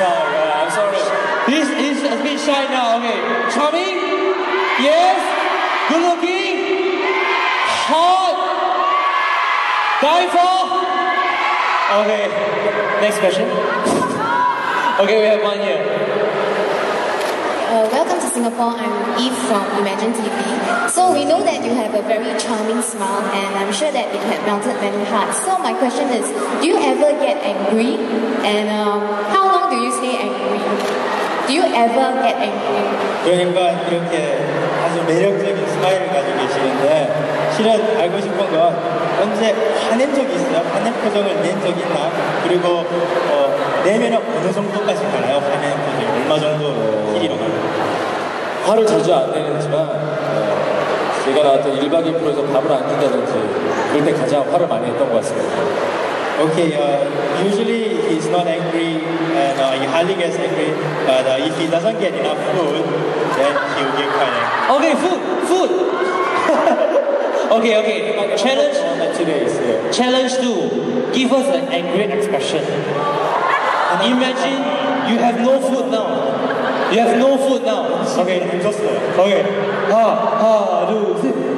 sorry. I'm sorry. He's a bit shy now. Okay. Charming? Yes. Good looking? Hot? Die for? Okay. Next question. Okay, we have one here. Welcome to Singapore. I'm Eve from Imagine TV. So we know that you have a very charming smile, and I'm sure that it had melted many hearts. So my question is, do you ever get angry? And how long do you stay angry? Do you ever get angry? 그러니까 이렇게 아주 매력적인 스마일을 가지고 계시는데 실은 알고 싶은 건 언제 화낸 적이 있어요? 화낸 표정을 낸 적이 있나? 그리고 내면은 어느 정도까지 가나요? 화낸 표정이 얼마 정도 길이로 가나요? 화를 자주 안 내지만 제가 나왔던 1박 2일 프로에서 밥을 안 준다든지 그럴 때 가장 화를 많이 했던 것 같습니다. Okay, usually he's not angry and he hardly gets angry, but if he doesn't get enough food, then he'll get quite angry. Okay, food. Okay. Challenge 2. Give us an angry expression. Imagine you have no food now. You have no food now. Okay, 줬어요. Okay. 하나, 둘, 셋.